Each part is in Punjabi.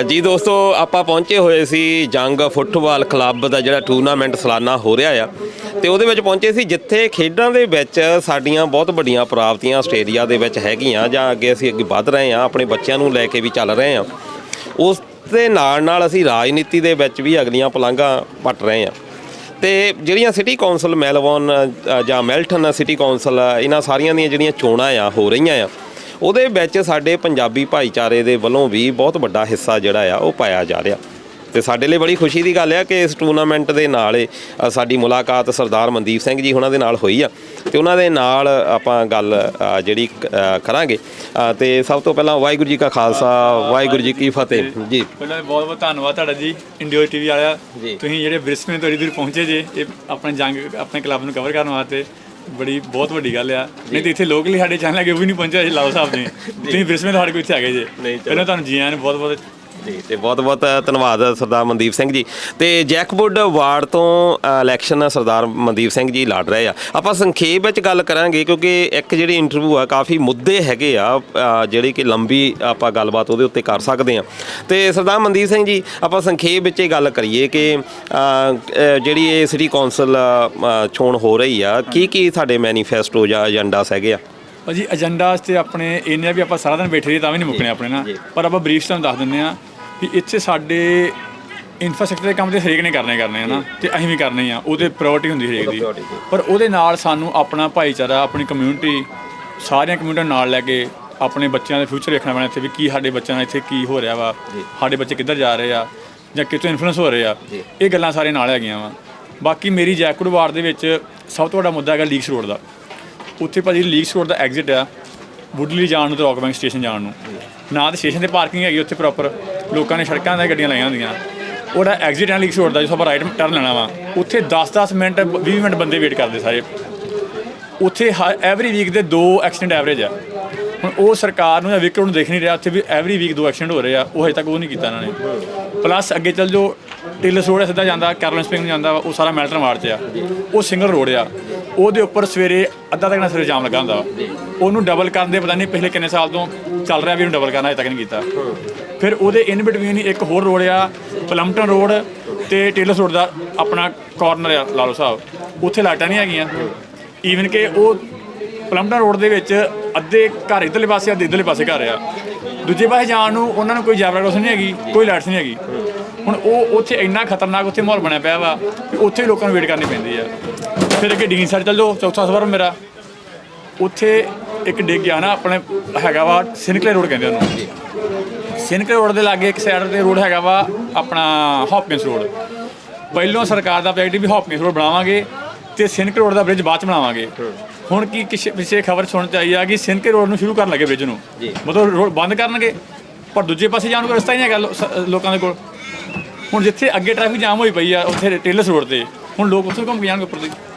ਜੀ ਦੋਸਤੋ, ਆਪਾਂ ਪਹੁੰਚੇ ਹੋਏ ਸੀ ਜੰਗ ਫੁੱਟਬਾਲ ਕਲੱਬ ਦਾ ਜਿਹੜਾ ਟੂਰਨਾਮੈਂਟ ਸਾਲਾਨਾ ਹੋ ਰਿਹਾ ਆ, ਤੇ ਉਹਦੇ ਵਿੱਚ ਪਹੁੰਚੇ ਸੀ ਜਿੱਥੇ ਖੇਡਾਂ ਦੇ ਵਿੱਚ ਸਾਡੀਆਂ ਬਹੁਤ ਵੱਡੀਆਂ ਪ੍ਰਾਪਤੀਆਂ ਆਸਟ੍ਰੇਲੀਆ ਦੇ ਵਿੱਚ ਹੈਗੀਆਂ, ਜਾਂ ਅੱਗੇ ਅਸੀਂ ਅੱਗੇ ਵੱਧ ਰਹੇ ਹਾਂ, ਆਪਣੇ ਬੱਚਿਆਂ ਨੂੰ ਲੈ ਕੇ ਵੀ ਚੱਲ ਰਹੇ ਹਾਂ। ਉਸ ਦੇ ਨਾਲ ਅਸੀਂ ਰਾਜਨੀਤੀ ਦੇ ਵਿੱਚ ਵੀ ਅਗਲੀਆਂ ਪਲਾਂਘਾਂ ਪੱਟ ਰਹੇ ਹਾਂ। ਤੇ ਜਿਹੜੀਆਂ ਸਿਟੀ ਕੌਂਸਲ ਮੈਲਬੌਰਨ ਜਾਂ ਮੈਲਟਨ ਸਿਟੀ ਕੌਂਸਲ, ਇਹਨਾਂ ਸਾਰੀਆਂ ਦੀਆਂ ਜਿਹੜੀਆਂ ਚੋਣਾਂ ਆ ਹੋ ਰਹੀਆਂ ਆ, ਉਹਦੇ ਵਿੱਚ ਸਾਡੇ ਪੰਜਾਬੀ ਭਾਈਚਾਰੇ ਦੇ ਵੱਲੋਂ ਵੀ ਬਹੁਤ ਵੱਡਾ ਹਿੱਸਾ ਜਿਹੜਾ ਆ ਉਹ ਪਾਇਆ ਜਾ ਰਿਹਾ। ਤੇ ਸਾਡੇ ਲਈ ਬੜੀ ਖੁਸ਼ੀ ਦੀ ਗੱਲ ਆ ਕਿ ਇਸ ਟੂਰਨਾਮੈਂਟ ਦੇ ਨਾਲ ਸਾਡੀ ਮੁਲਾਕਾਤ ਸਰਦਾਰ ਮਨਦੀਪ ਸਿੰਘ ਜੀ ਉਹਨਾਂ ਦੇ ਨਾਲ ਹੋਈ ਆ, ਤੇ ਉਹਨਾਂ ਦੇ ਨਾਲ ਆਪਾਂ ਗੱਲ ਜਿਹੜੀ ਕਰਾਂਗੇ। ਤੇ ਸਭ ਤੋਂ ਪਹਿਲਾਂ ਵਾਹਿਗੁਰੂ ਜੀ ਕਾ ਖਾਲਸਾ, ਵਾਹਿਗੁਰੂ ਜੀ ਕੀ ਫਤਿਹ ਜੀ। ਪਹਿਲਾਂ ਬਹੁਤ ਬਹੁਤ ਧੰਨਵਾਦ ਤੁਹਾਡਾ ਜੀ, ਇੰਡੀਆ TV ਵਾਲਿਆ। ਤੁਸੀਂ ਜਿਹੜੇ ਬ੍ਰਿਸਬੇਨ ਤੋਂ ਦੂਰ ਪਹੁੰਚੇ ਜੇ ਇਹ ਆਪਣੇ ਜੰਗ ਆਪਣੇ ਕਲੱਬ ਨੂੰ ਕਵਰ ਕਰਨ ਵਾਸਤੇ, ਬੜੀ ਬਹੁਤ ਵੱਡੀ ਗੱਲ ਆ। ਨਹੀਂ ਤਾਂ ਇੱਥੇ ਲੋਕਲੀ ਸਾਡੇ ਚੈਨਲ ਅੱਗੇ ਉਹ ਵੀ ਨਹੀਂ ਪਹੁੰਚਿਆ ਜੀ ਲਾਓ ਸਾਹਿਬ ਨੇ, ਤੁਸੀਂ ਬ੍ਰਿਸਬੇਨ ਸਾਡੇ ਕੋਲ ਇੱਥੇ ਆ ਗਏ ਜੇ। ਪਹਿਲਾਂ ਤੁਹਾਨੂੰ ਜੀ ਆਇਆਂ ਨੂੰ ਬਹੁਤ ਬਹੁਤ ਜੀ, ਤੇ ਬਹੁਤ ਬਹੁਤ ਧੰਨਵਾਦ ਸਰਦਾਰ ਮਨਦੀਪ ਸਿੰਘ ਜੀ। ਤੇ ਜੈਕਵੁੱਡ ਵਾਰਡ ਤੋਂ ਇਲੈਕਸ਼ਨ ਸਰਦਾਰ ਮਨਦੀਪ ਸਿੰਘ ਜੀ ਲੜ ਰਹੇ ਆ। ਆਪਾਂ ਸੰਖੇਪ ਵਿੱਚ ਗੱਲ ਕਰਾਂਗੇ ਕਿਉਂਕਿ ਇੱਕ ਜਿਹੜੀ ਇੰਟਰਵਿਊ ਆ ਕਾਫੀ ਮੁੱਦੇ ਹੈਗੇ ਆ ਜਿਹੜੀ ਕਿ ਲੰਬੀ ਆਪਾਂ ਗੱਲਬਾਤ ਉਹਦੇ ਉੱਤੇ ਕਰ ਸਕਦੇ ਹਾਂ। ਤੇ ਸਰਦਾਰ ਮਨਦੀਪ ਸਿੰਘ ਜੀ, ਆਪਾਂ ਸੰਖੇਪ ਵਿੱਚ ਇਹ ਗੱਲ ਕਰੀਏ ਕਿ ਜਿਹੜੀ ਇਹ ਸਿਟੀ ਕੌਂਸਲ ਚੋਣ ਹੋ ਰਹੀ ਆ, ਕੀ ਸਾਡੇ ਮੈਨੀਫੈਸਟੋ ਜਾਂ ਏਜੰਡਾਸ ਹੈਗੇ ਆ? ਭਾਜੀ ਏਜੰਡਾਸ ਤੇ ਆਪਣੇ ਇੰਨੇ ਵੀ ਆਪਾਂ ਸਾਰਾ ਦਿਨ ਬੈਠੇ ਰਹੀਏ ਤਾਂ ਵੀ ਨਹੀਂ ਮੁੱਕਣੇ ਆਪਣੇ ਨਾਲ, ਪਰ ਆਪਾਂ ਬਰੀਫ ਤੁਹਾਨੂੰ ਦੱਸ ਦਿੰਦੇ ਹਾਂ ਵੀ ਇੱਥੇ ਸਾਡੇ ਇਨਫਰਾਸਟ੍ਰਕਚਰ ਦੇ ਕੰਮ ਤੇ ਹਰੇਕ ਨੇ ਕਰਨੇ ਹੈ ਨਾ, ਤੇ ਅਸੀਂ ਵੀ ਕਰਨੇ ਆ, ਉਹਦੇ ਪ੍ਰਾਇੋਰਟੀ ਹੁੰਦੀ ਹਰੇਕ ਦੀ। ਪਰ ਉਹਦੇ ਨਾਲ ਸਾਨੂੰ ਆਪਣਾ ਭਾਈਚਾਰਾ, ਆਪਣੀ ਕਮਿਊਨਿਟੀ, ਸਾਰੀਆਂ ਕਮਿਊਨਿਟੀਆਂ ਨਾਲ ਲੈ ਕੇ ਆਪਣੇ ਬੱਚਿਆਂ ਦਾ ਫਿਊਚਰ ਵੇਖਣਾ ਪੈਣਾ ਇੱਥੇ ਵੀ ਕੀ ਸਾਡੇ ਬੱਚਿਆਂ ਨਾਲ ਇੱਥੇ ਕੀ ਹੋ ਰਿਹਾ ਵਾ, ਸਾਡੇ ਬੱਚੇ ਕਿੱਧਰ ਜਾ ਰਹੇ ਆ ਜਾਂ ਕਿੱਥੋਂ ਇਨਫਲੂਐਂਸ ਹੋ ਰਹੇ ਆ, ਇਹ ਗੱਲਾਂ ਸਾਰੇ ਨਾਲ ਹੈਗੀਆਂ ਵਾ। ਬਾਕੀ ਮੇਰੀ ਜੈਕਵੁੱਡ ਵਾਰਡ ਦੇ ਵਿੱਚ ਸਭ ਤੋਂ ਵੱਡਾ ਮੁੱਦਾ ਹੈਗਾ ਲੀਕਸ ਰੋਡ ਦਾ। ਉੱਥੇ ਭਾਜੀ ਲੀਕਸ ਰੋਡ ਦਾ ਐਗਜ਼ਿਟ ਆ ਵੁੱਡਲੀ ਜਾਣ ਨੂੰ ਤੇ ਰੌਕ ਬੈਂਕ ਸਟੇਸ਼ਨ ਜਾਣ ਨੂੰ, ਨਾ ਤਾਂ ਸਟੇਸ਼ਨ 'ਤੇ ਪਾਰਕਿੰਗ ਹੈਗੀ ਉੱਥੇ ਪ੍ਰੋਪਰ, ਲੋਕਾਂ ਨੇ ਸੜਕਾਂ 'ਤੇ ਗੱਡੀਆਂ ਲਾਈਆਂ ਹੁੰਦੀਆਂ। ਉਹਦਾ ਐਗਜ਼ਿਟ ਆ ਲੀਕਸ ਰੋਡ ਦਾ, ਜਿੱਥੋਂ ਆਪਾਂ ਰਾਈਟ ਟਰਨ ਲੈਣਾ ਵਾ, ਉੱਥੇ 10-10 ਮਿੰਟ 20 ਮਿੰਟ ਬੰਦੇ ਵੇਟ ਕਰਦੇ ਸਾਰੇ। ਉੱਥੇ ਐਵਰੀ ਵੀਕ ਦੇ 2 ਐਕਸੀਡੈਂਟ ਐਵਰੇਜ ਆ। ਹੁਣ ਉਹ ਸਰਕਾਰ ਨੂੰ ਜਾਂ ਵਿਕਰ ਨੂੰ ਦੇਖ ਨਹੀਂ ਰਿਹਾ, ਉੱਥੇ ਵੀ ਐਵਰੀ ਵੀਕ 2 ਐਕਸੀਡੈਂਟ ਹੋ ਰਹੇ ਆ, ਉਹ ਹਜੇ ਤੱਕ ਉਹ ਨਹੀਂ ਕੀਤਾ ਇਹਨਾਂ ਨੇ। ਪਲੱਸ ਅੱਗੇ ਚੱਲ ਜੋ ਟੇਲਸ ਰੋਡ ਸਿੱਧਾ ਜਾਂਦਾ ਕੈਰੋਲਿਨ ਸਪ੍ਰਿੰਗ ਨੂੰ ਜਾਂਦਾ, ਉਹ ਸਾਰਾ ਮੈਲਟਨ ਵਾਰਡ 'ਚ ਆ, ਉਹ ਸਿੰਗਲ ਰੋਡ ਆ। ਉਹਦੇ ਉੱਪਰ ਸਵੇਰੇ ਅੱਧਾ ਘੰਟਾ ਸਵੇਰੇ ਜਾਮ ਲੱਗਾ ਹੁੰਦਾ ਵਾ, ਉਹਨੂੰ ਡਬਲ ਕਰਨ ਦੇ ਪਤਾ ਨਹੀਂ ਪਿਛਲੇ ਕਿੰਨੇ ਸਾਲ ਤੋਂ ਚੱਲ ਰਿਹਾ ਵੀ ਉਹਨੂੰ ਡਬਲ ਕਰਨਾ, ਅਜੇ ਤੱਕ ਨਹੀਂ ਕੀਤਾ। ਫਿਰ ਉਹਦੇ ਇਨ ਬਿਟਵੀਨ ਇੱਕ ਹੋਰ ਰੋਡ ਆ ਪਲੰਪਟਨ ਰੋਡ ਤੇ ਟੇਲਸ ਰੋਡ ਦਾ ਆਪਣਾ ਕਾਰਨਰ ਆ ਲਾ ਲਓ ਸਾਹਿਬ, ਉੱਥੇ ਲਾਈਟਾਂ ਨਹੀਂ ਹੈਗੀਆਂ। ਈਵਨ ਕਿ ਉਹ ਪਲੰਪਟਨ ਰੋਡ ਦੇ ਵਿੱਚ ਅੱਧੇ ਘਰ ਇੱਧਰਲੇ ਪਾਸੇ, ਅੱਧੇ ਇੱਧਰਲੇ ਪਾਸੇ ਘਰ ਆ, ਦੂਜੇ ਪਾਸੇ ਜਾਣ ਨੂੰ ਉਹਨਾਂ ਨੂੰ ਕੋਈ ਜੈਬਰਾ ਕ੍ਰੋਸਿੰਗ ਨਹੀਂ ਹੈਗੀ, ਕੋਈ ਲਾਈਟਸ ਨਹੀਂ ਹੈਗੀ। ਹੁਣ ਉਹ ਉੱਥੇ ਇੰਨਾ ਖਤਰਨਾਕ ਉੱਥੇ ਮਾਹੌਲ ਬਣਿਆ ਪਿਆ ਵਾ ਕਿ ਉੱਥੇ ਲੋਕਾਂ ਨੂੰ ਵੇਟ ਕਰਨੀ ਪੈਂਦੀ ਆ। ਫਿਰ ਅੱਗੇ ਡੀਨ ਸਾਈਡ ਚੱਲ ਜਾਓ, ਚੌਥਾ ਸਵਰ ਮੇਰਾ, ਉੱਥੇ ਇੱਕ ਡਿੱਗ ਗਿਆ ਨਾ ਆਪਣੇ ਹੈਗਾ ਵਾ ਸਿਨਕਲੇ ਰੋਡ ਕਹਿੰਦੇ ਉਹਨੂੰ। ਸਿਨਕਲੇ ਰੋਡ ਦੇ ਲਾਗੇ ਇੱਕ ਸਾਈਡ 'ਤੇ ਰੋਡ ਹੈਗਾ ਵਾ ਆਪਣਾ ਹੌਪਕਿੰਸ ਰੋਡ। ਪਹਿਲੋਂ ਸਰਕਾਰ ਦਾ ਪ੍ਰੋਜੈਕਟ ਵੀ ਹੌਪਕਿੰਸ ਰੋਡ ਬਣਾਵਾਂਗੇ ਅਤੇ ਸਿਨਕਲੇ ਰੋਡ ਦਾ ਬ੍ਰਿਜ ਬਾਅਦ 'ਚ ਬਣਾਵਾਂਗੇ। ਹੁਣ ਕੀ ਪਿੱਛੇ ਖਬਰ ਸੁਣਨ 'ਚ ਆਈ ਆ ਕਿ ਸਿਨਕਲੇ ਰੋਡ ਨੂੰ ਸ਼ੁਰੂ ਕਰਨ ਲੱਗੇ ਬ੍ਰਿਜ ਨੂੰ, ਮਤਲਬ ਰੋਡ ਬੰਦ ਕਰਨਗੇ, ਪਰ ਦੂਜੇ ਪਾਸੇ ਜਾਣ ਨੂੰ ਰਸਤਾ ਹੀ ਨਹੀਂ ਹੈਗਾ ਲੋਕਾਂ ਦੇ ਕੋਲ। ਹੁਣ ਜਿੱਥੇ ਅੱਗੇ ਟ੍ਰੈਫਿਕ ਜਾਮ ਹੋਈ ਪਈ ਆ ਉੱਥੇ ਟੇਲਸ ਰੋਡ 'ਤੇ, ਹੁਣ ਲੋਕ ਉੱਥੋਂ ਘੁੰਮ ਕੇ ਜਾਣਗੇ ਉੱਪਰ ਦੀ।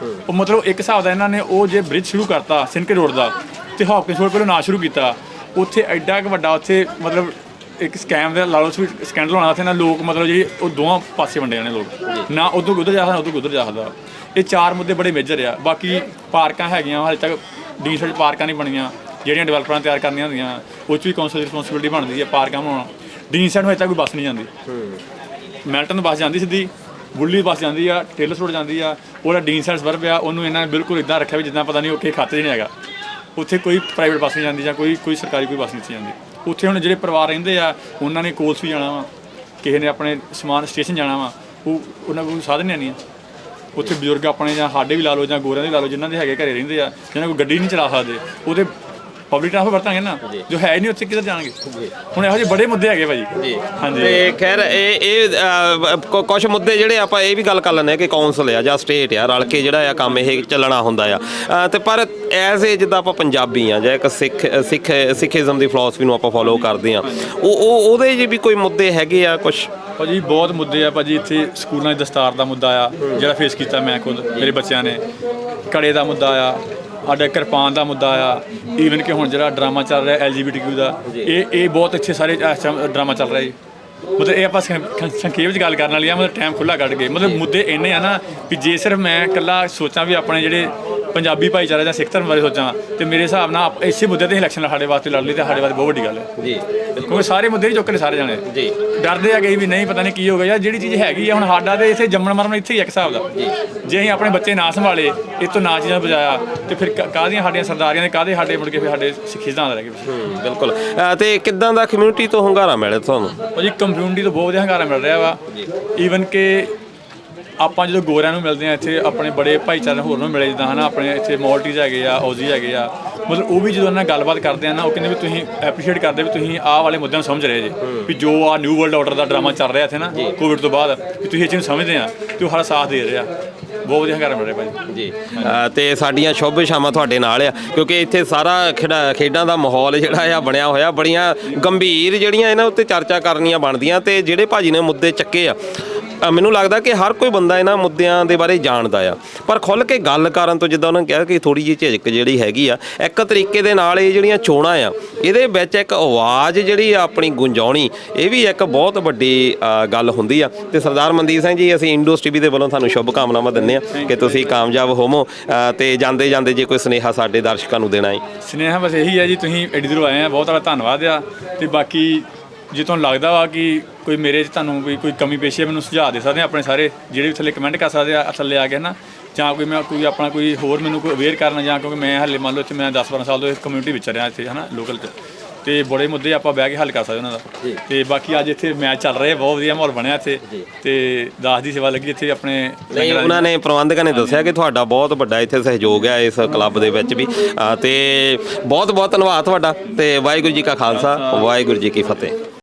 ਉਹ ਮਤਲਬ ਇੱਕ ਹਿਸਾਬ ਦਾ ਇਹਨਾਂ ਨੇ ਉਹ ਜੇ ਬ੍ਰਿਜ ਸ਼ੁਰੂ ਕਰਤਾ ਸਿਨਕੇ ਰੋਡ ਦਾ, ਅਤੇ ਹੌਪਕਿੰਸ ਰੋਡ ਪਹਿਲਾਂ ਨਾ ਸ਼ੁਰੂ ਕੀਤਾ, ਉੱਥੇ ਐਡਾ ਕੁ ਵੱਡਾ ਉੱਥੇ ਮਤਲਬ ਇੱਕ ਸਕੈਮ ਦਾ ਲਾ ਲਓ ਸਕੈਂਡਲ ਹੋਣਾ ਉੱਥੇ ਨਾ, ਲੋਕ ਮਤਲਬ ਜਿਹੜੀ ਉਹ ਦੋਵਾਂ ਪਾਸੇ ਵੰਡੇ ਜਾਣੇ ਲੋਕ, ਨਾ ਉੱਧਰ ਉੱਧਰ ਜਾ ਸਕਦਾ, ਉੱਧਰ ਉੱਧਰ ਜਾ ਸਕਦਾ। ਇਹ 4 ਮੁੱਦੇ ਬੜੇ ਮੇਜਰ ਆ। ਬਾਕੀ ਪਾਰਕਾਂ ਹੈਗੀਆਂ, ਹਾਲੇ ਤੱਕ ਡੀਸੈਂਟ ਪਾਰਕਾਂ ਨਹੀਂ ਬਣੀਆਂ ਜਿਹੜੀਆਂ ਡਿਵੈਲਪਰਾਂ ਨੇ ਤਿਆਰ ਕਰਨੀਆਂ ਹੁੰਦੀਆਂ, ਉਹ 'ਚ ਵੀ ਕੌਂਸਲ ਦੀ ਰਿਸਪੌਂਸਿਬਿਲਿਟੀ ਬਣਦੀ ਹੈ ਪਾਰਕਾਂ ਬਣਾਉਣਾ। ਡੀਸੈਂਟ ਨੂੰ ਹਜੇ ਤੱਕ ਕੋਈ ਬੱਸ ਨਹੀਂ ਜਾਂਦੀ, ਮੈਲਟਨ ਤੋਂ ਬੱਸ ਜਾਂਦੀ ਸਿੱਧੀ, ਬੁੱਲੀ ਬੱਸ ਜਾਂਦੀ ਆ, ਟੇਲਸ ਰੋਡ ਜਾਂਦੀ ਆ। ਉਹਦਾ ਡੀਨ ਸਾਈਡ ਸਵਰਬ ਆ, ਉਹਨੂੰ ਇਹਨਾਂ ਨੇ ਬਿਲਕੁਲ ਇੱਦਾਂ ਰੱਖਿਆ ਵੀ ਜਿੱਦਾਂ ਪਤਾ ਨਹੀਂ ਉਹ ਕਿਸੇ ਖਾਤੇ 'ਚ ਨਹੀਂ ਹੈਗਾ। ਉੱਥੇ ਕੋਈ ਪ੍ਰਾਈਵੇਟ ਬੱਸ ਨਹੀਂ ਜਾਂਦੀ ਜਾਂ ਕੋਈ ਸਰਕਾਰੀ ਕੋਈ ਬੱਸ ਨਹੀਂ ਜਾਂਦੀ। ਉੱਥੇ ਹੁਣ ਜਿਹੜੇ ਪਰਿਵਾਰ ਰਹਿੰਦੇ ਆ ਉਹਨਾਂ ਨੇ ਕੋਲਸ ਵੀ ਜਾਣਾ ਵਾ, ਕਿਸੇ ਨੇ ਆਪਣੇ ਸਮਾਨ ਸਟੇਸ਼ਨ ਜਾਣਾ ਵਾ, ਉਹਨਾਂ ਕੋਲ ਸਾਧਨ ਨਹੀਂ ਆ। ਉੱਥੇ ਬਜ਼ੁਰਗ ਆਪਣੇ ਜਾਂ ਸਾਡੇ ਵੀ ਲਾ ਲਓ ਜਾਂ ਗੋਰਿਆਂ ਦੇ ਲਾ ਲਓ, ਜਿਨ੍ਹਾਂ ਦੇ ਹੈਗੇ ਘਰੇ ਰਹਿੰਦੇ ਆ, ਜਿਹਨਾਂ ਕੋਲ ਗੱਡੀ ਨਹੀਂ ਚਲਾ ਸਕਦੇ, ਉਹਦੇ ਪਬਲਿਕ ਟ੍ਰਾਂਸਪੋਰਟ ਵਰਤਾਂਗੇ ਨਾ, ਜੋ ਹੈ ਨਹੀਂ ਉੱਥੇ ਕਿੱਧਰ ਜਾਣਗੇ। ਹੁਣ ਇਹੋ ਜਿਹੇ ਬੜੇ ਮੁੱਦੇ ਹੈਗੇ ਭਾਜੀ। ਹਾਂਜੀ, ਤੇ ਖੈਰ ਇਹ ਕੁਛ ਮੁੱਦੇ ਜਿਹੜੇ ਆਪਾਂ ਇਹ ਵੀ ਗੱਲ ਕਰ ਲੈਂਦੇ ਹਾਂ ਕਿ ਕੌਂਸਲ ਆ ਜਾਂ ਸਟੇਟ ਆ ਰਲ ਕੇ ਜਿਹੜਾ ਆ ਕੰਮ ਇਹ ਚੱਲਣਾ ਹੁੰਦਾ ਆ, ਤੇ ਪਰ ਐਜ਼ ਏ ਜਿੱਦਾਂ ਆਪਾਂ ਪੰਜਾਬੀ ਆ ਜਾਂ ਇੱਕ ਸਿੱਖੀਜ਼ਮ ਦੀ ਫਿਲਾਸਫੀ ਨੂੰ ਆਪਾਂ ਫੋਲੋ ਕਰਦੇ ਆ, ਉਹਦੇ 'ਚ ਵੀ ਕੋਈ ਮੁੱਦੇ ਹੈਗੇ ਆ ਕੁਛ? ਭਾਜੀ ਬਹੁਤ ਮੁੱਦੇ ਆ ਭਾਜੀ। ਇੱਥੇ ਸਕੂਲਾਂ 'ਚ ਦਸਤਾਰ ਦਾ ਮੁੱਦਾ ਆ ਜਿਹੜਾ ਫੇਸ ਕੀਤਾ ਮੈਂ ਖੁਦ, ਮੇਰੇ ਬੱਚਿਆਂ ਨੇ। ਕੜੇ ਦਾ ਮੁੱਦਾ ਆ, ਸਾਡਾ ਕਿਰਪਾਨ ਦਾ ਮੁੱਦਾ ਆ। ਈਵਨ ਕਿ ਹੁਣ ਜਿਹੜਾ ਡਰਾਮਾ ਚੱਲ ਰਿਹਾ LGBTQ ਦਾ, ਇਹ ਬਹੁਤ ਇੱਥੇ ਸਾਰੇ ਡਰਾਮਾ ਚੱਲ ਰਿਹਾ ਜੀ। ਮਤਲਬ ਇਹ ਆਪਾਂ ਸੰਖੇਪ ਵਿੱਚ ਗੱਲ ਕਰਨ ਵਾਲੀ ਆ, ਮਤਲਬ ਟਾਈਮ ਖੁੱਲ੍ਹਾ ਕੱਢ ਕੇ। ਮਤਲਬ ਮੁੱਦੇ ਇੰਨੇ ਆ ਨਾ ਵੀ ਜੇ ਸਿਰਫ ਮੈਂ ਇਕੱਲਾ ਸੋਚਾਂ ਵੀ ਆਪਣੇ ਜਿਹੜੇ ਪੰਜਾਬੀ ਭਾਈਚਾਰਾ ਜਾਂ ਸਿੱਖ ਧਰਮ ਬਾਰੇ ਸੋਚਾਂ, ਤੇ ਮੇਰੇ ਹਿਸਾਬ ਨਾਲ ਇਸੇ ਮੁੱਦੇ 'ਤੇ ਇਲੈਕਸ਼ਨ ਸਾਡੇ ਵਾਸਤੇ ਲੜ ਲਈ, ਤਾਂ ਸਾਡੇ ਵਾਸਤੇ ਬਹੁਤ ਵੱਡੀ ਗੱਲ ਹੈ ਜੀ। ਕਿਉਂਕਿ ਸਾਰੇ ਮੁੱਦੇ ਹੀ ਚੁੱਕਦੇ ਸਾਰੇ ਜਾਣੇ ਜੀ ਡਰਦੇ ਆ ਕਈ ਵੀ ਨਹੀਂ ਪਤਾ ਨਹੀਂ ਕੀ ਹੋ ਗਿਆ ਯਾਰ ਜਿਹੜੀ ਚੀਜ਼ ਹੈਗੀ ਆ ਹੁਣ ਸਾਡਾ ਤੇ ਇੱਥੇ ਜੰਮਣ ਮਰਨ ਇੱਥੇ ਹੀ ਇੱਕ ਹਿਸਾਬ ਦਾ ਜੇ ਅਸੀਂ ਆਪਣੇ ਬੱਚੇ ਨਾ ਸੰਭਾਲੇ ਇਹ ਤੋਂ ਨਾ ਚੀਜ਼ਾਂ ਬਚਾਇਆ ਤੇ ਫਿਰ ਕਾਹਦੀਆਂ ਸਾਡੀਆਂ ਸਰਦਾਰੀਆਂ ਦੇ ਕਾਹਦੇ ਸਾਡੇ ਮੁੜ ਕੇ ਫਿਰ ਸਾਡੇ ਸਿੱਖੀਦਾਂ ਰਹਿ ਗਏ ਬਿਲਕੁਲ ਤੇ ਕਿੱਦਾਂ ਦਾ ਕਮਿਊਨਿਟੀ ਤੋਂ ਹੁੰਗਾਰਾ ਮਿਲੇ ਤੁਹਾਨੂੰ ਭਾਜੀ ਕਮਿਊਨਿਟੀ ਤੋਂ ਬਹੁਤ ਵਧੀਆ ਹੰਗਾਰਾ ਮਿਲ ਰਿਹਾ ਵਾ ਈਵਨ ਕਿ ਆਪਾਂ ਜਦੋਂ ਗੋਰਿਆਂ ਨੂੰ ਮਿਲਦੇ ਆ ਇੱਥੇ ਆਪਣੇ ਬੜੇ ਭਾਈਚਾਰੇ ਹੋਰ ਨੂੰ ਮਿਲੇ ਜਿੱਦਾਂ ਹਨਾ ਆਪਣੇ ਇੱਥੇ ਮੋਲਟੀਜ਼ ਹੈਗੇ ਆ ਔਜ਼ੀ ਹੈਗੇ ਆ ਮਤਲਬ ਉਹ ਵੀ ਜਦੋਂ ਉਹਨਾਂ ਨਾਲ ਗੱਲਬਾਤ ਕਰਦੇ ਆ ਨਾ ਉਹ ਕਹਿੰਦੇ ਵੀ ਤੁਸੀਂ ਐਪਰੀਸ਼ੀਏਟ ਕਰਦੇ ਵੀ ਤੁਸੀਂ ਆਹ ਵਾਲੇ ਮੁੱਦਿਆਂ ਨੂੰ ਸਮਝ ਰਹੇ ਜੇ ਵੀ ਜੋ ਆ ਨਿਊ ਵਰਲਡ ਆਰਡਰ ਦਾ ਡਰਾਮਾ ਚੱਲ ਰਿਹਾ ਇੱਥੇ ਨਾ ਕੋਵਿਡ ਤੋਂ ਬਾਅਦ ਵੀ ਤੁਸੀਂ ਇਹ ਚੀਜ਼ ਨੂੰ ਸਮਝਦੇ ਆ ਤੇ ਉਹ ਸਾਡਾ ਸਾਥ ਦੇ ਰਹੇ ਆ ਬਹੁਤ ਵਧੀਆ ਹੰਗਾਰਾ ਮਿਲ ਰਿਹਾ ਭਾਜੀ ਜੀ ਤੇ ਸਾਡੀਆਂ ਸ਼ੁਭ ਸ਼ਾਮਾਂ ਤੁਹਾਡੇ ਨਾਲ ਆ ਕਿਉਂਕਿ ਇੱਥੇ ਸਾਰਾ ਖੇਡਾਂ ਦਾ ਮਾਹੌਲ ਜਿਹੜਾ ਆ ਬਣਿਆ ਹੋਇਆ ਬੜੀਆਂ ਗੰਭੀਰ ਜਿਹੜੀਆਂ ਇਹਨਾਂ ਉੱਤੇ ਚਰਚਾ ਕਰਨੀਆਂ ਬਣਦੀਆਂ ਤੇ ਜਿਹੜੇ ਭਾਜੀ ਨੇ ਮੁੱਦੇ ਚੱਕੇ ਆ ਮੈਨੂੰ ਲੱਗਦਾ ਕਿ ਹਰ ਕੋਈ ਬੰਦਾ ਇਹਨਾਂ ਮੁੱਦਿਆਂ ਦੇ ਬਾਰੇ ਜਾਣਦਾ ਆ ਪਰ ਖੁੱਲ੍ਹ ਕੇ ਗੱਲ ਕਰਨ ਤੋਂ ਜਿੱਦਾਂ ਉਹਨਾਂ ਨੇ ਕਿਹਾ ਕਿ ਥੋੜ੍ਹੀ ਜਿਹੀ ਝਿਜਕ ਜਿਹੜੀ ਹੈਗੀ ਆ ਇੱਕ ਤਰੀਕੇ ਦੇ ਨਾਲ ਇਹ ਜਿਹੜੀਆਂ ਚੋਣਾਂ ਆ ਇਹਦੇ ਵਿੱਚ ਇੱਕ ਆਵਾਜ਼ ਜਿਹੜੀ ਆ ਆਪਣੀ ਗੁੰਜਾਉਣੀ ਇਹ ਵੀ ਇੱਕ ਬਹੁਤ ਵੱਡੀ ਗੱਲ ਹੁੰਦੀ ਆ ਤੇ ਸਰਦਾਰ ਮਨਦੀਪ ਸਿੰਘ ਜੀ ਅਸੀਂ ਇੰਡੋਸ ਟੀਵੀ ਦੇ ਵੱਲੋਂ ਤੁਹਾਨੂੰ ਸ਼ੁਭ ਕਾਮਨਾਵਾਂ ਦਿੰਦੇ ਆ ਕਿ ਤੁਸੀਂ ਕਾਮਯਾਬ ਹੋਵੋ ਤੇ ਜਾਂਦੇ ਜਾਂਦੇ ਜੇ ਕੋਈ ਸੁਨੇਹਾ ਸਾਡੇ ਦਰਸ਼ਕਾਂ ਨੂੰ ਦੇਣਾ ਹੈ ਸੁਨੇਹਾ ਬਸ ਇਹੀ ਹੈ ਜੀ ਤੁਸੀਂ ਐਡੀ ਦੂਰੋਂ ਆਏ ਆ ਬਹੁਤ ਤੁਹਾਡਾ ਧੰਨਵਾਦ ਆ ਤੇ ਬਾਕੀ ਜੇ ਤੁਹਾਨੂੰ ਲੱਗਦਾ ਵਾ ਕਿ ਕੋਈ ਮੇਰੇ 'ਚ ਤੁਹਾਨੂੰ ਕੋਈ ਕਮੀ ਪੇਸ਼ੀ ਹੈ ਮੈਨੂੰ ਸੁਝਾਅ ਦੇ ਸਕਦੇ ਆ ਆਪਣੇ ਸਾਰੇ ਜਿਹੜੇ ਵੀ ਥੱਲੇ ਕਮੈਂਟ ਕਰ ਸਕਦੇ ਆ ਥੱਲੇ ਆ ਕੇ ਨਾ ਜਾਂ ਕੋਈ ਮੈਂ ਕੋਈ ਆਪਣਾ ਕੋਈ ਹੋਰ ਮੈਨੂੰ ਕੋਈ ਅਵੇਅਰ ਕਰਨਾ ਜਾਂ ਕਿਉਂਕਿ ਮੈਂ ਹਾਲੇ ਮੰਨ ਲਓ ਇੱਥੇ ਮੈਂ 10-12 ਸਾਲ ਤੋਂ ਇਸ ਕਮਿਊਨਿਟੀ ਵਿੱਚ ਰਿਹਾ ਇੱਥੇ ਹੈ ਨਾ ਲੋਕਲ 'ਚ ਤੇ ਬੜੇ ਮੁੱਦੇ ਆਪਾਂ ਬਹਿ ਕੇ ਹੱਲ ਕਰ ਸਕਦੇ ਉਹਨਾਂ ਦਾ ਤੇ ਬਾਕੀ ਅੱਜ ਇੱਥੇ ਮੈਚ ਚੱਲ ਰਿਹਾ ਬਹੁਤ ਵਧੀਆ ਮਾਹੌਲ ਬਣਿਆ ਇੱਥੇ ਤੇ ਦਾਸ ਦੀ ਸੇਵਾ ਲੱਗੀ ਇੱਥੇ ਆਪਣੇ ਨਹੀਂ ਉਹਨਾਂ ਨੇ ਪ੍ਰਬੰਧਕਾਂ ਨੇ ਦੱਸਿਆ ਕਿ ਤੁਹਾਡਾ ਬਹੁਤ ਵੱਡਾ ਇੱਥੇ ਸਹਿਯੋਗ ਹੈ ਇਸ ਕਲੱਬ ਦੇ ਵਿੱਚ ਵੀ ਤੇ ਬਹੁਤ ਬਹੁਤ ਧੰਨਵਾਦ ਤੁਹਾਡਾ ਤੇ ਵਾਹਿਗੁਰੂ ਜੀ ਕਾ ਖਾਲਸਾ ਵਾਹਿਗੁਰੂ ਜੀ ਕੀ ਫਤਿਹ